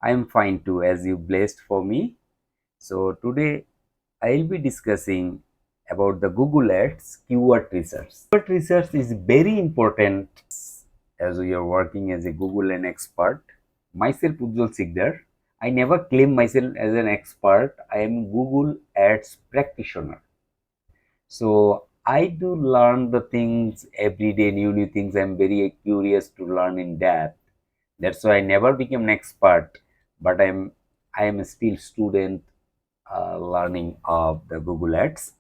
I am fine too, as you blessed for me. So today I will be discussing about the Google Ads keyword research. Keyword research is very important as we are working as a Google an expert. Myself Ujjwal Sikdar. I never claim myself as an expert. I am Google Ads practitioner. So I do learn the things every day, new things. I'm very curious to learn in depth. That's why I never became an expert, but I am still student learning of the Google Ads.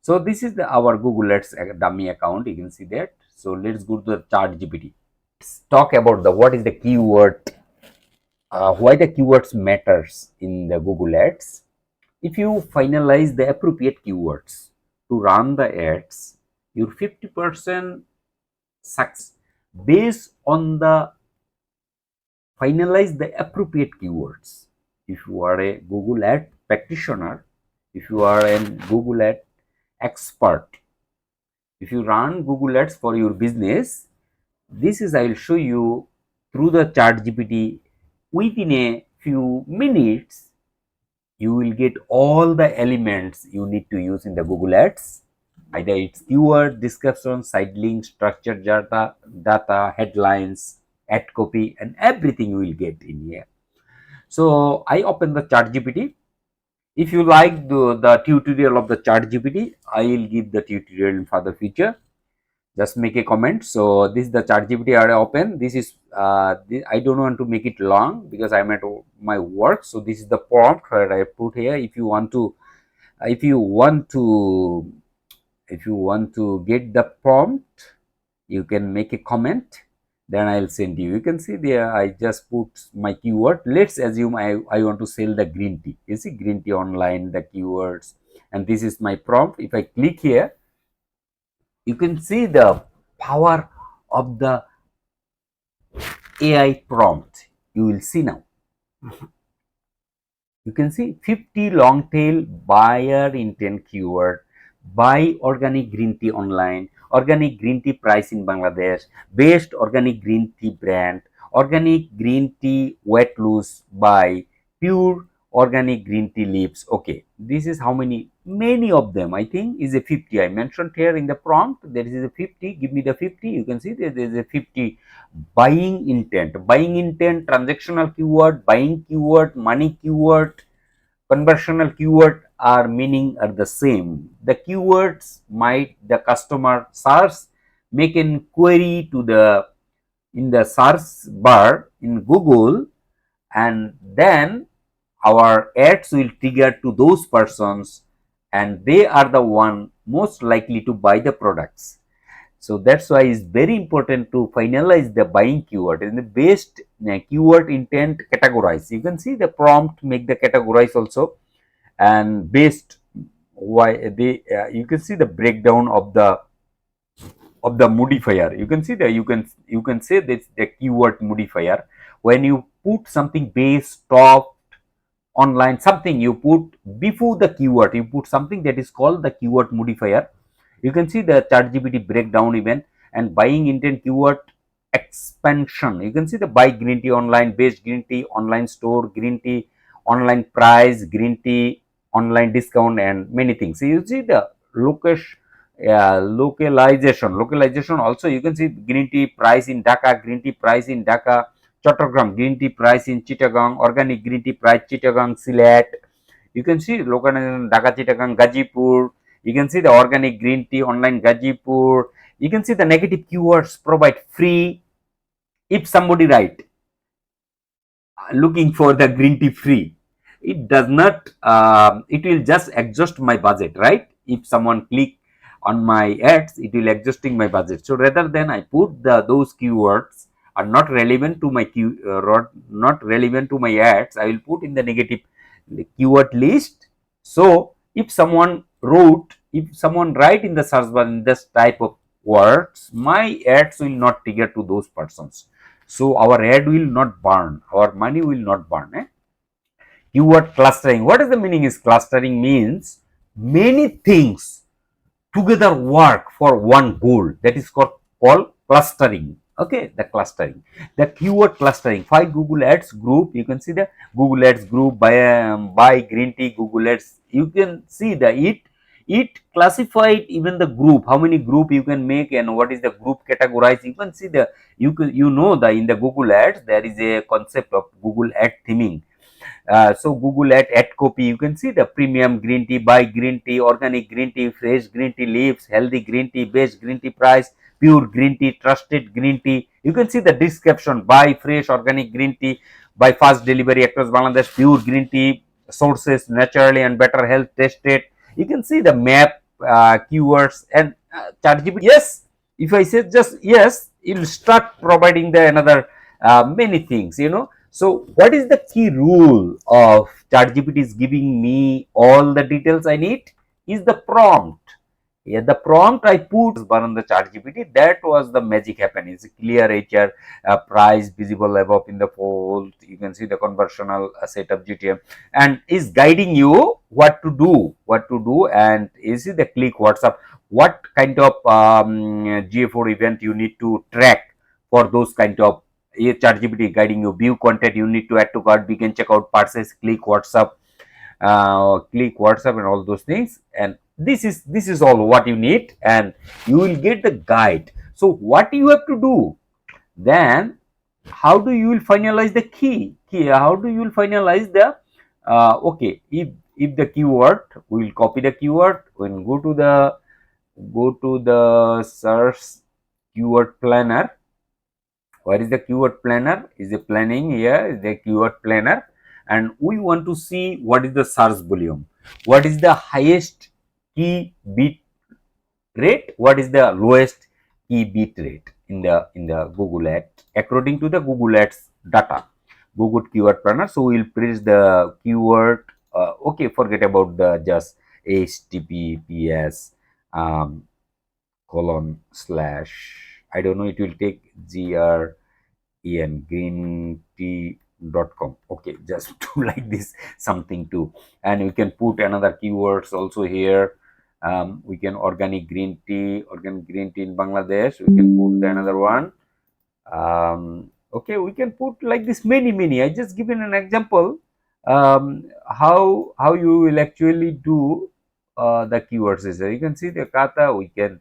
So this is our Google Ads dummy account. You can see that. So let's go to the ChatGPT. Let's talk about the what is the keyword, why the keywords matters in the Google Ads. If you finalize the appropriate keywords to run the ads, your 50% success based on the finalize the appropriate keywords. If you are a Google Ad practitioner, if you are a Google Ad expert, if you run Google Ads for your business, this is I will show you through the ChatGPT. Within a few minutes, you will get all the elements you need to use in the Google Ads. Either it's keyword, description, side links, structured data, headlines, ad copy, and everything you will get in here. So I open the ChatGPT. If you like the tutorial of the ChatGPT, I will give the tutorial in further future. Just make a comment. So this is the ChatGPT I open. This is I don't want to make it long because I'm at my work. So this is the prompt where I put here. If you want to, if you want to, if you want to get the prompt, you can make a comment. Then I'll send you. You can see there. I just put my keyword. Let's assume I want to sell the green tea. You see green tea online, the keywords, and this is my prompt. If I click here, you can see the power of the AI prompt. You will see now. You can see 50 long tail buyer intent keyword, buy organic green tea online, organic green tea price in Bangladesh, best organic green tea brand, organic green tea wet loose by pure organic green tea leaves. Okay, this is how many of them. I think is a 50. I mentioned here in the prompt there is a 50. Give me the 50. You can see there is a 50 buying intent, transactional keyword, buying keyword, money keyword, conversational keyword are meaning are the same. The keywords might the customer search, make an query to the in the search bar in Google, and then our ads will trigger to those persons, and they are the one most likely to buy the products. So that's why it's very important to finalize the buying keyword and the based keyword intent categorize. You can see the prompt make the categorize also, and based why they you can see the breakdown of the modifier. You can see that you can say this the keyword modifier. When you put something base, top, online, something you put before the keyword, you put something that is called the keyword modifier. You can see the ChatGPT breakdown even, and buying intent keyword expansion. You can see the buy green tea online, base green tea online store, green tea online price, green tea online discount, and many things. So you see the localization also. You can see green tea price in Dhaka, green tea price in Dhaka, Chattogram, green tea price in Chittagong, organic green tea price Chittagong, Silat. You can see localization Dhaka, Chittagong, Gazipur. You can see the organic green tea online Gazipur. You can see the negative keywords provide free. If somebody write looking for the green tea free, it does not. It will just adjust my budget, right? If someone click on my ads, it will adjusting my budget. So rather than I put those keywords are not relevant to my not relevant to my ads, I will put in the negative keyword list. So if someone wrote, if someone write in the search bar in this type of words, my ads will not trigger to those persons. So our ad will not burn, our money will not burn. Keyword clustering. What is the meaning is clustering means many things together work for one goal. That is called clustering. Okay, the clustering, the keyword clustering. Five Google Ads group. You can see the Google Ads group by green tea Google Ads. You can see the it classified even the group, how many group you can make and what is the group categorize. You can see the you know the in the Google Ads there is a concept of Google Ad theming. So Google ad copy, you can see the premium green tea, buy green tea, organic green tea, fresh green tea leaves, healthy green tea, best green tea price, pure green tea, trusted green tea. You can see the description: buy fresh organic green tea, by fast delivery across Bangladesh, pure green tea, sources naturally and better health tested. You can see the map, keywords, and ChatGPT. Yes, if I say just yes, it will start providing the another many things. So what is the key rule of ChatGPT is giving me all the details I need is the prompt. Yeah, the prompt I put burn on the ChatGPT, that was the magic happening. It's a clear HR, price visible above in the fold. You can see the conversional setup GTM, and is guiding you what to do, and is it the click WhatsApp, what kind of GA4 event you need to track for those kind of. ChatGPT guiding you, view content you need to add to cart, begin checkout, purchase, click WhatsApp and all those things. And this is all what you need, and you will get the guide. So what you have to do then, how do you will finalize the key, how do you will finalize the okay, if the keyword, we will copy the keyword, we'll go to the search keyword planner. What is the keyword planner? Is the planning here is the keyword planner, and we want to see what is the search volume, what is the highest key bit rate, what is the lowest key bit rate in the Google Ads according to the Google Ads data. Google keyword planner. So we'll press the keyword. Okay, forget about the just HTTPS colon slash. I don't know. It will take greentea.com. Okay, just do like this something too, and we can put another keywords also here. We can organic green tea in Bangladesh. We can put the another one. Okay, we can put like this many. I just given an example. How you will actually do the keywords is there. You can see the kata. We can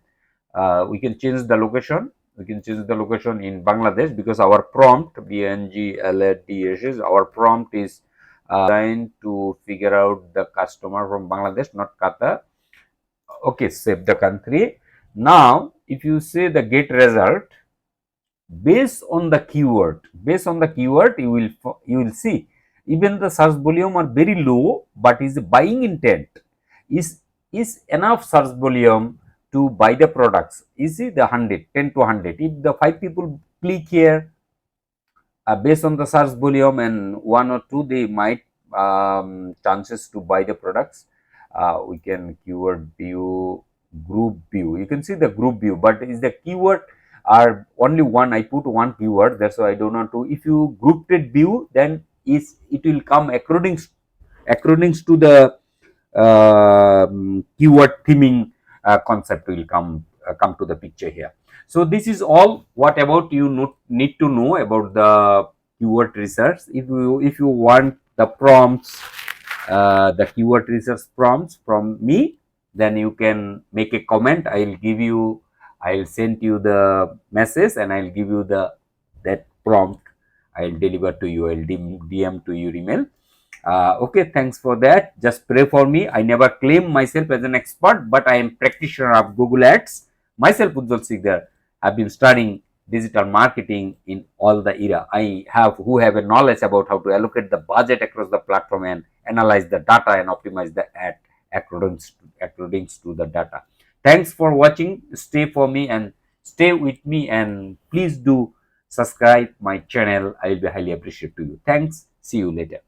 change the location. We can change the location in Bangladesh, because our prompt BNGLADS, our prompt is designed to figure out the customer from Bangladesh, not Qatar. Okay, save the country. Now if you say the get result based on the keyword, you will see even the search volume are very low, but is buying intent is enough search volume to buy the products. Is it the 100, 10 to 100? If the 5 people click here, based on the search volume, and one or two they might chances to buy the products. We can keyword view, group view. You can see the group view, but is the keyword are only one. I put one keyword, that's why I don't want to. If you grouped it view, then it will come according to the keyword theming concept will come to the picture here. So this is all what about you need to know about the keyword research. If you want the prompts, the keyword research prompts from me, then you can make a comment. I'll send you the message, and I'll give you that prompt. I'll deliver to you. I'll DM to your email. Okay, thanks for that. Just pray for me. I never claim myself as an expert, but I am practitioner of Google Ads. Myself, Ujjwal Sikdar, have been studying digital marketing in all the era. I have a knowledge about how to allocate the budget across the platform and analyze the data and optimize the ad according to the data. Thanks for watching. Stay for me and stay with me, and please do subscribe my channel. I will be highly appreciative to you. Thanks. See you later.